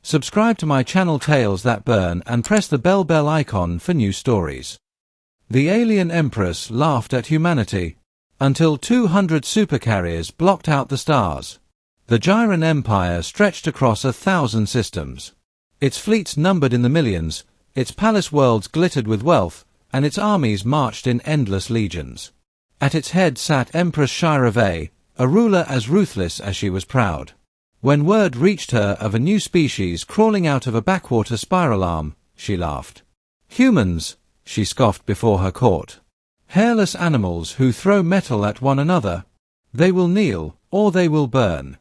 Subscribe to my channel Tales That Burn and press the bell icon for new stories. The Alien Empress laughed at humanity until 200 supercarriers blocked out the stars. The Gyran Empire stretched across 1,000 systems. Its fleets numbered in the millions, its palace worlds glittered with wealth, and its armies marched in endless legions. At its head sat Empress HFY, a ruler as ruthless as she was proud. When word reached her of a new species crawling out of a backwater spiral arm, she laughed. Humans, she scoffed before her court. Hairless animals who throw metal at one another. They will kneel, or they will burn.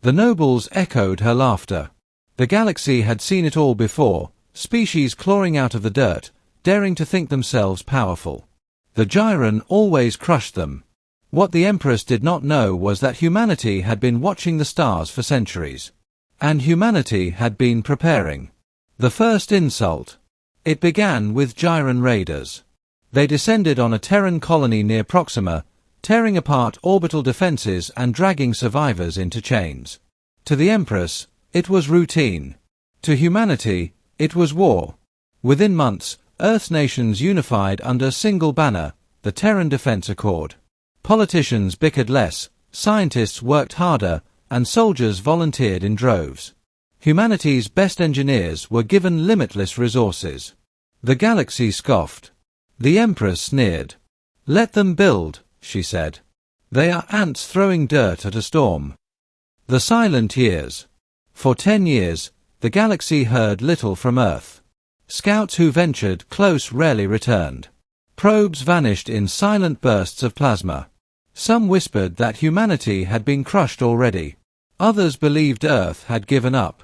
The nobles echoed her laughter. The galaxy had seen it all before, species clawing out of the dirt, daring to think themselves powerful. The Gyran always crushed them. What the Empress did not know was that humanity had been watching the stars for centuries. And humanity had been preparing. The first insult. It began with Gyran raiders. They descended on a Terran colony near Proxima, tearing apart orbital defenses and dragging survivors into chains. To the Empress, it was routine. To humanity, it was war. Within months, Earth's nations unified under a single banner, the Terran Defense Accord. Politicians bickered less, scientists worked harder, and soldiers volunteered in droves. Humanity's best engineers were given limitless resources. The galaxy scoffed. The Empress sneered. Let them build, she said. They are ants throwing dirt at a storm. The silent years. For 10 years, the galaxy heard little from Earth. Scouts who ventured close rarely returned. Probes vanished in silent bursts of plasma. Some whispered that humanity had been crushed already. Others believed Earth had given up.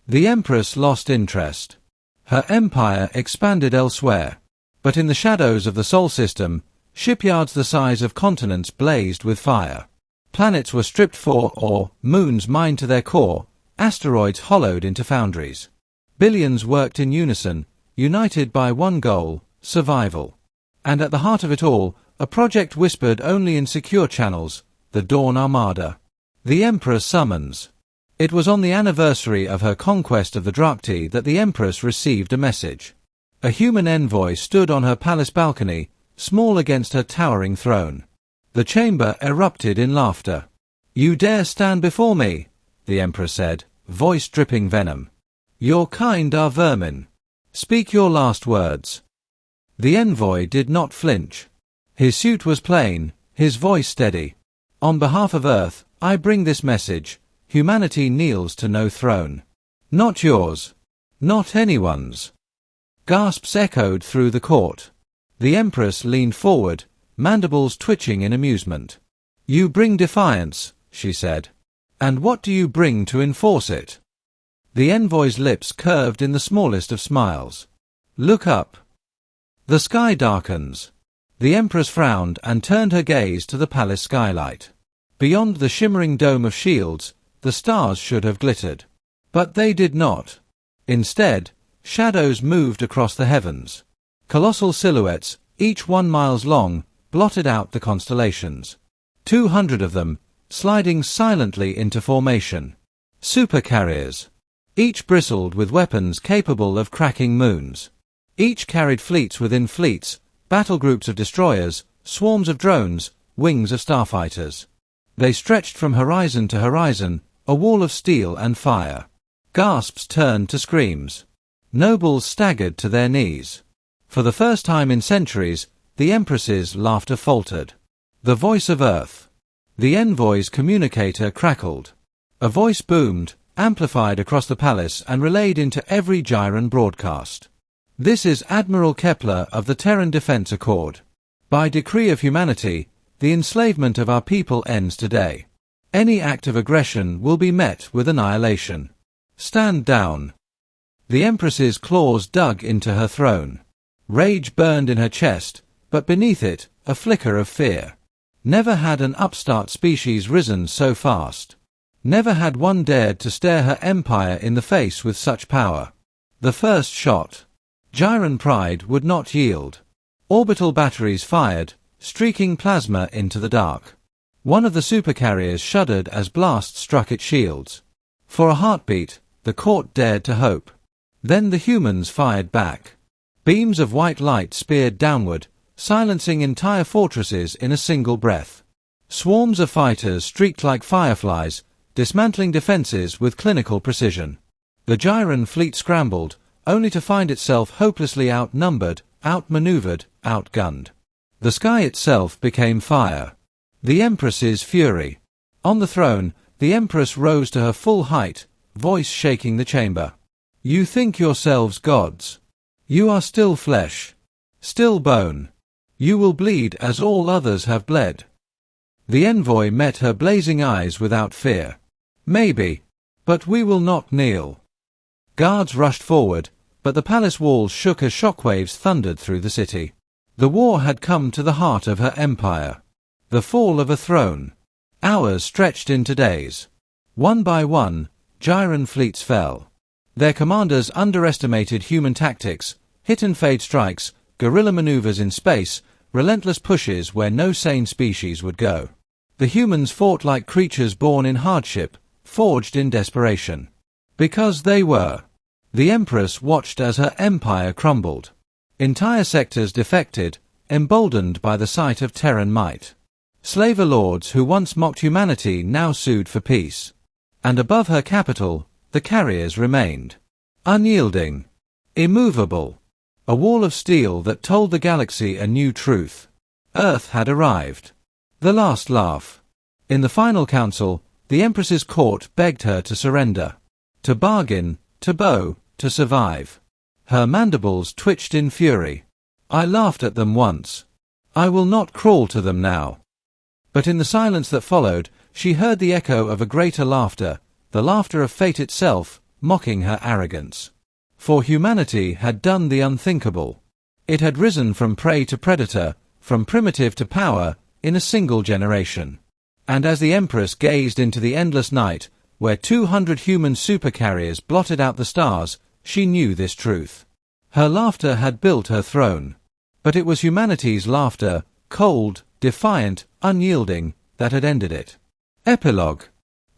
The Empress lost interest. Her empire expanded elsewhere. But in the shadows of the Sol system, shipyards the size of continents blazed with fire. Planets were stripped for ore, moons mined to their core, asteroids hollowed into foundries. Billions worked in unison, united by one goal, survival. And at the heart of it all, a project whispered only in secure channels, the Dawn Armada. The Emperor summons. It was on the anniversary of her conquest of the Drakti that the Empress received a message. A human envoy stood on her palace balcony, small against her towering throne. The chamber erupted in laughter. You dare stand before me, the Emperor said, voice dripping venom. Your kind are vermin. Speak your last words. The envoy did not flinch. His suit was plain, his voice steady. On behalf of Earth, I bring this message. Humanity kneels to no throne. Not yours. Not anyone's. Gasps echoed through the court. The Empress leaned forward, mandibles twitching in amusement. You bring defiance, she said. And what do you bring to enforce it? The envoy's lips curved in the smallest of smiles. Look up. The sky darkens. The Empress frowned and turned her gaze to the palace skylight. Beyond the shimmering dome of shields, the stars should have glittered. But they did not. Instead, shadows moved across the heavens. Colossal silhouettes, each 1 mile long, blotted out the constellations. 200 of them, sliding silently into formation. Supercarriers. Each bristled with weapons capable of cracking moons. Each carried fleets within fleets, battle groups of destroyers, swarms of drones, wings of starfighters. They stretched from horizon to horizon, a wall of steel and fire. Gasps turned to screams. Nobles staggered to their knees. For the first time in centuries, the Empress's laughter faltered. The voice of Earth. The envoy's communicator crackled. A voice boomed, amplified across the palace and relayed into every Gyran broadcast. This is Admiral Kepler of the Terran Defense Accord. By decree of humanity, the enslavement of our people ends today. Any act of aggression will be met with annihilation. Stand down. The Empress's claws dug into her throne. Rage burned in her chest, but beneath it, a flicker of fear. Never had an upstart species risen so fast. Never had one dared to stare her empire in the face with such power. The first shot. Gyran pride would not yield. Orbital batteries fired, streaking plasma into the dark. One of the supercarriers shuddered as blasts struck its shields. For a heartbeat, The court dared to hope. Then the humans fired back. Beams of white light speared downward, silencing entire fortresses in a single breath. Swarms of fighters streaked like fireflies, dismantling defenses with clinical precision. The Gyran fleet scrambled, only to find itself hopelessly outnumbered, outmaneuvered, outgunned. The sky itself became fire. The Empress's fury. On the throne, the Empress rose to her full height, voice shaking the chamber. You think yourselves gods. You are still flesh. Still bone. You will bleed as all others have bled. The envoy met her blazing eyes without fear. Maybe. But we will not kneel. Guards rushed forward, but the palace walls shook as shockwaves thundered through the city. The war had come to the heart of her empire. The fall of a throne. Hours stretched into days. One by one, Gyran fleets fell. Their commanders underestimated human tactics, hit-and-fade strikes, guerrilla maneuvers in space, relentless pushes where no sane species would go. The humans fought like creatures born in hardship, forged in desperation. Because they were. The Empress watched as her empire crumbled. Entire sectors defected, emboldened by the sight of Terran might. Slaver lords who once mocked humanity now sued for peace. And above her capital, the carriers remained. Unyielding. Immovable. A wall of steel that told the galaxy a new truth. Earth had arrived. The last laugh. In the final council, the Empress's court begged her to surrender. To bargain, to bow, to survive. Her mandibles twitched in fury. I laughed at them once. I will not crawl to them now. But in the silence that followed, she heard the echo of a greater laughter, the laughter of fate itself, mocking her arrogance. For humanity had done the unthinkable. It had risen from prey to predator, from primitive to power, in a single generation. And as the Empress gazed into the endless night, where 200 human supercarriers blotted out the stars, she knew this truth. Her laughter had built her throne. But it was humanity's laughter, cold, defiant, unyielding, that had ended it. Epilogue.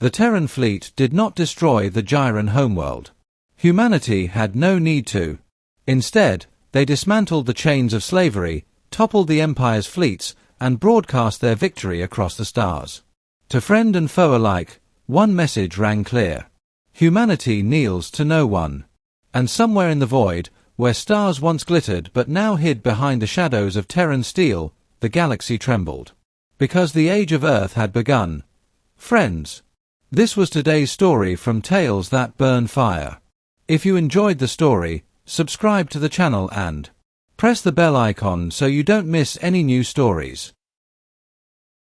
The Terran fleet did not destroy the Gyran homeworld. Humanity had no need to. Instead, they dismantled the chains of slavery, toppled the Empire's fleets, and broadcast their victory across the stars. To friend and foe alike, one message rang clear. Humanity kneels to no one. And somewhere in the void, where stars once glittered but now hid behind the shadows of Terran steel, the galaxy trembled. Because the age of Earth had begun. Friends. This was today's story from Tales That Burn Fire. If you enjoyed the story, subscribe to the channel and press the bell icon so you don't miss any new stories.